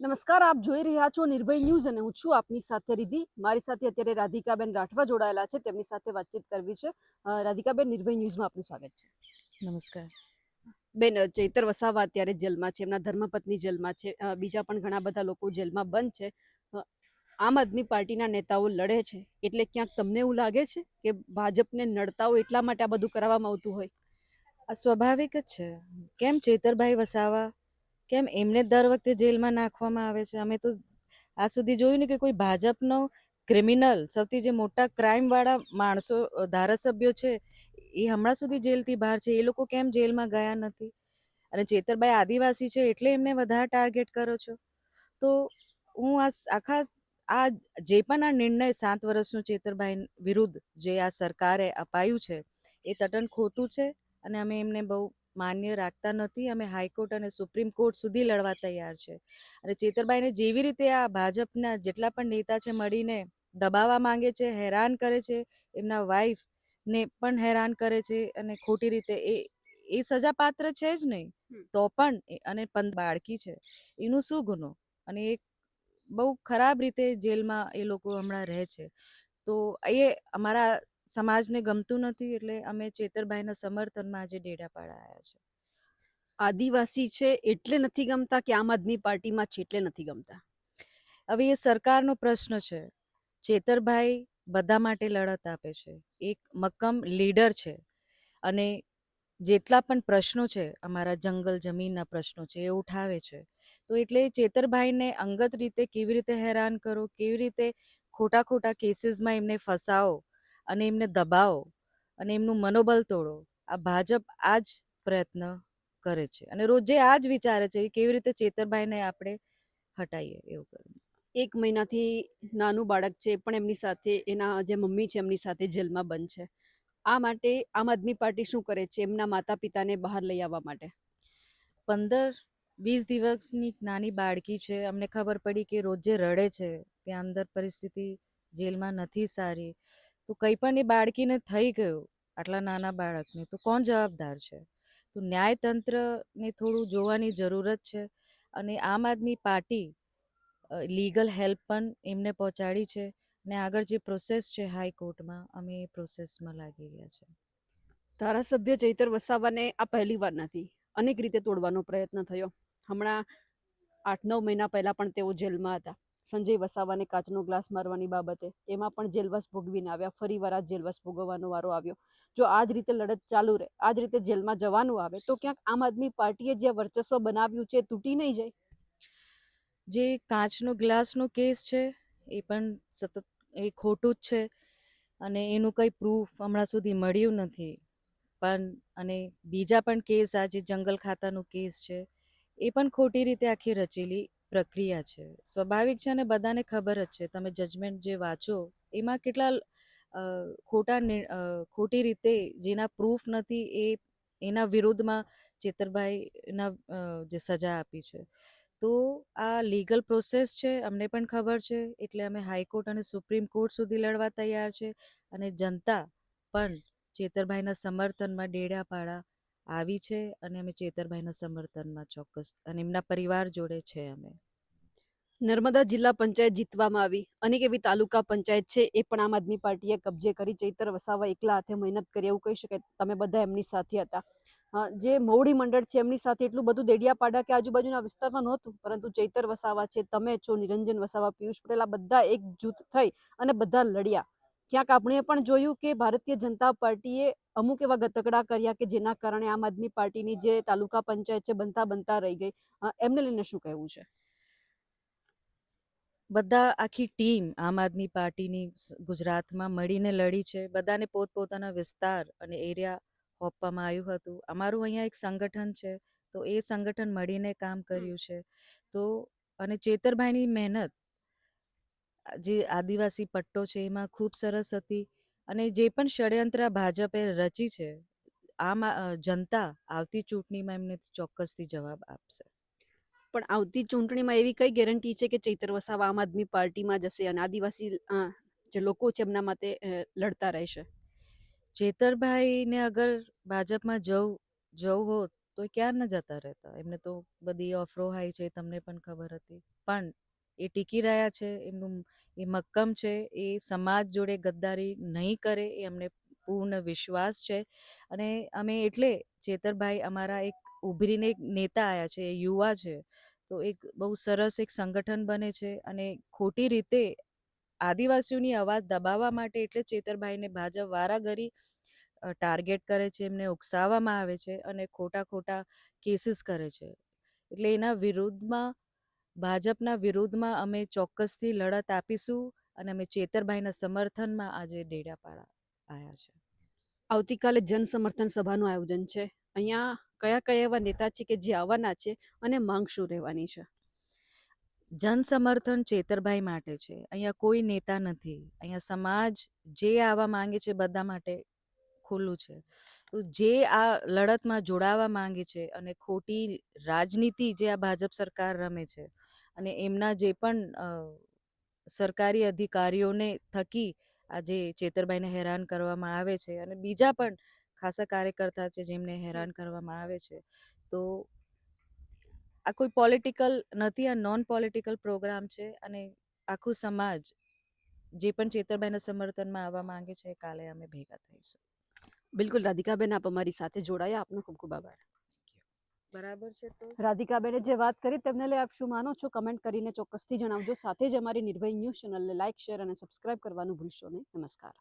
નમસ્કાર, આપ જોઈ રહ્યા છો નિર્ભય ન્યૂઝ અને હું છું આપની સાથે રિધિ. મારી સાથે અત્યારે રાધિકાબેન રાઠવા જોડાયેલા છે, તેમની સાથે વાતચીત કરવી છે. રાધિકાબેન, નિર્ભય ન્યૂઝમાં આપનું સ્વાગત છે. નમસ્કાર. બેન, ચૈતર વસાવા અત્યારે જેલમાં છે, એમના ધર્મપત્ની જેલમાં છે, બીજા પણ ઘણા બધા લોકો જેલમાં બંધ છે. આમ આદમી પાર્ટીના નેતાઓ લડે છે, એટલે ક્યાંક તમને એવું લાગે છે કે ભાજપને નડતા હોય એટલા માટે આ બધું કરવામાં આવતું હોય? આ સ્વાભાવિક જ છે. કેમ ચેતરભાઈ વસાવા, કેમ એમને દર વખતે જેલમાં નાખવામાં આવે છે? અમે તો આ સુધી જોયું ને કે કોઈ ભાજપનો ક્રિમિનલ, સૌથી જે મોટા ક્રાઇમવાળા માણસો, ધારાસભ્યો છે, એ હમણાં સુધી જેલથી બહાર છે. એ લોકો કેમ જેલમાં ગયા નથી? અને ચેતરભાઈ આદિવાસી છે એટલે એમને વધારે ટાર્ગેટ કરો છો. તો હું આ જે પણ આ નિર્ણય 7 વર્ષનું ચેતરભાઈ વિરુદ્ધ જે આ સરકારે અપાયું છે એ તદ્દન ખોટું છે અને અમે એમને બહુ માન્ય રાખતા નથી. અમે હાઈકોર્ટ અને સુપ્રીમ કોર્ટ સુધી લડવા તૈયાર છે. અને ચેતરભાઈને જેવી રીતે આ ભાજપના જેટલા પણ નેતા છે મળીને દબાવવા માંગે છે, હેરાન કરે છે, એમના વાઈફને પણ હેરાન કરે છે અને ખોટી રીતે એ સજાપાત્ર છે જ નહીં. તો પણ અને બાળકી છે, એનું શું ગુનો? અને એ બહુ ખરાબ રીતે જેલમાં એ લોકો હમણાં રહે છે. તો એ અમારા સમાજને ગમતું નથી, એટલે અમે ચેતરભાઈના સમર્થનમાં આજે ડેડાપાડા આવ્યા છે. આદિવાસી છે એટલે નથી ગમતા કે આમ આદમી પાર્ટીમાં છે એટલે નથી ગમતા? હવે એ સરકારનો પ્રશ્ન છે. ચેતરભાઈ બધા માટે લડત આપે છે, એક મક્કમ લીડર છે અને જેટલા પણ પ્રશ્નો છે, અમારા જંગલ જમીનના પ્રશ્નો છે, એ ઉઠાવે છે. તો એટલે ચેતરભાઈને અંગત રીતે કેવી રીતે હેરાન કરો, કેવી રીતે ખોટા કેસીસમાં એમને ફસાવો અને એમને દબાવો અને એમનું મનોબળ તોડો, આ ભાજપ આ જ પ્રયત્ન કરે છે અને રોજે આ જ વિચારે છે કે કેવી રીતે ચેતરભાઈને આપણે હટાઈએ. એવું કરવું. 1 મહિનાથી નાનું બાળક છે, પણ એમની સાથે એના જે મમ્મી છે એમની સાથે જેલમાં બંધ છે. આ માટે આમ આદમી પાર્ટી શું કરે છે એમના માતા પિતાને બહાર લઈ આવવા માટે? 15-20 દિવસની નાની બાળકી છે, અમને ખબર પડી કે રોજે રડે છે, ત્યાં અંદર પરિસ્થિતિ જેલમાં નથી સારી. તો કંઈ પણ એ બાળકીને થઈ ગયું, આટલા નાના બાળકને, તો કોણ જવાબદાર છે? તો ન્યાયતંત્રને થોડું જોવાની જરૂરત છે. અને આમ આદમી પાર્ટી લીગલ હેલ્પ પણ એમને પહોંચાડી છે અને આગળ જે પ્રોસેસ છે હાઈકોર્ટમાં, અમે એ પ્રોસેસમાં લાગી ગયા છે. ધારાસભ્ય ચૈતર વસાવાને આ પહેલી વાર નથી, અનેક રીતે તોડવાનો પ્રયત્ન થયો. હમણાં 8-9 મહિના પહેલા પણ તેઓ જેલમાં હતા. સંજય વસાવાને કાચનો ગ્લાસ મારવાની બાબતે એમાં પણ જેલવાસ ભોગવીને આવ્યા. ફરીવાર આ જેલવાસ ભોગવવાનો વારો આવ્યો. જો આ જ રીતે લડત ચાલુ રહે, આ જ રીતે જેલમાં જવાનું આવે, તો ક્યાંક આમ આદમી પાર્ટીએ જે વર્ચસ્વ બનાવ્યું છે તૂટી નહીં જાય? જે કાચનો ગ્લાસનો કેસ છે એ પણ સતત એ ખોટું જ છે અને એનું કંઈ પ્રૂફ હમણાં સુધી મળ્યું નથી. પણ અને બીજા પણ કેસ, આ જે જંગલ ખાતાનો કેસ છે એ પણ ખોટી રીતે આખી રચેલી પ્રક્રિયા છે. સ્વાભાવિક છે અને બધાને ખબર જ છે. તમે જજમેન્ટ જે વાંચો એમાં કેટલા ખોટી રીતે જેના પ્રૂફ નથી એના વિરુદ્ધમાં ચેતરભાઈના જે સજા આપી છે. તો આ લીગલ પ્રોસેસ છે, અમને પણ ખબર છે, એટલે અમે હાઈકોર્ટ અને સુપ્રીમ કોર્ટ સુધી લડવા તૈયાર છે. અને જનતા પણ ચેતરભાઈના સમર્થનમાં ડેડાપાડા આવી છે અને અમે ચેતરભાઈના સમર્થનમાં ચોક્કસ અને એમના પરિવાર જોડે છે. અમે નર્મદા જિલ્લા પંચાયત જીતવામાં આવી, અનેક એવી તાલુકા પંચાયત છે એ પણ આમ આદમી પાર્ટીએ કબજે કરી. ચૈતર વસાવા એકલા હાથે મહેનત કરી એવું કહી શકાય. તમે બધા એમની સાથે હતા. જે મોવડી મંડળ છે એમની સાથે એટલું બધું દેડિયાપાડા કે આજુબાજુના વિસ્તારમાં નહોતું, પરંતુ ચૈતર વસાવા છે, તમે છો, નિરંજન વસાવા, પિયુષ પટેલ, આ બધા એકજૂથ થઈ અને બધા લડ્યા. ક્યાંક આપણે પણ જોયું કે ભારતીય જનતા પાર્ટીએ અમુક એવા ગતકડા કર્યા કે જેના કારણે આમ આદમી પાર્ટીની જે તાલુકા પંચાયત છે બનતા રહી ગઈ. એમને લઈને શું કહેવું છે? બધા આખી ટીમ આમ આદમી પાર્ટીની ગુજરાતમાં મળીને લડી છે. બધાને પોતપોતાના વિસ્તાર અને એરિયા સોંપવામાં આવ્યું હતું. અમારું અહીંયા એક સંગઠન છે, તો એ સંગઠન મળીને કામ કર્યું છે. તો અને ચેતરભાઈની મહેનત જે આદિવાસી પટ્ટો છે એમાં ખૂબ સરસ હતી. અને જે પણ ષડયંત્ર ભાજપે રચી છે, આમ જનતા આવતી ચૂંટણીમાં એમને ચોક્કસથી જવાબ આપશે. પણ આવતી ચૂંટણીમાં એવી કઈ ગેરંટી છે કે ચૈતર વસાવા આમ આદમી પાર્ટીમાં જશે અને આદિવાસી જે લોકો છે એમના માટે લડતા રહેશે? ચેતરભાઈને અગર ભાજપમાં જવું હોત તો એ ક્યારના જતા રહેતા. એમને તો બધી ઓફરો હાઈ છે, તમને પણ ખબર હતી, પણ એ ટીકી રહ્યા છે. એ મક્કમ છે. એ સમાજ જોડે ગદ્દારી નહીં કરે એ અમને પૂર્ણ વિશ્વાસ છે. અને અમે એટલે ચેતરભાઈ અમારા એક ઉભરીને એક નેતા આવ્યા છે, એ યુવા છે, તો એક બહુ સરસ એક સંગઠન બને છે. અને ખોટી રીતે આદિવાસીઓની અવાજ દબાવવા માટે એટલે ચેતરભાઈને ભાજપ વારાઘડી ટાર્ગેટ કરે છે, એમને ઉકસાવવામાં આવે છે અને ખોટા ખોટા કેસીસ કરે છે. એટલે એના વિરુદ્ધમાં, ભાજપના વિરુદ્ધમાં અમે ચોક્કસથી લડત આપીશું અને અમે ચેતરભાઈના સમર્થનમાં આજે ડેડિયાપાડા આવ્યા છે. આવતીકાલે જન સમર્થન સભાનું આયોજન છે. અહીંયા કયા કયા એવા નેતા છે કે જે આવવાના છે અને માંગ શું રહેવાની છે? જન સમર્થન ચેતરભાઈ માટે છે. અહીંયા કોઈ નેતા નથી. અહીંયા સમાજ જે આવવા માંગે છે બધા માટે ખુલ્લું છે. તો જે આ લડતમાં જોડાવા માંગે છે અને ખોટી રાજનીતિ જે આ ભાજપ સરકાર રમે છે અને એમના જે પણ સરકારી અધિકારીઓને થકી આજે ચેતરભાઈને હેરાન કરવામાં આવે છે અને બીજા પણ ખાસા કાર્યકર્તા છે જેમને હેરાન કરવામાં આવે છે. તો આ કોઈ પોલિટિકલ નથી, આ નોન પોલિટિકલ પ્રોગ્રામ છે. અને આખું સમાજ જે પણ ચેતરભાઈના સમર્થનમાં આવવા માંગે છે કાલે અમે ભેગા થઈશું. બિલકુલ રાધિકાબેન, આપ અમારી સાથે જોડાયા, આપનો ખૂબ ખૂબ આભાર. બરાબર છે. તો રાધિકાબેને જે વાત કરી તેમને લઈ આપ શું માનો છો? કમેન્ટ કરીને ચોક્કસથી જણાવજો. સાથે જ અમારી નિર્ભય ન્યૂઝ ચેનલને લાઇક, શેર અને સબસ્ક્રાઇબ કરવાનું ભૂલશો નહીં. નમસ્કાર.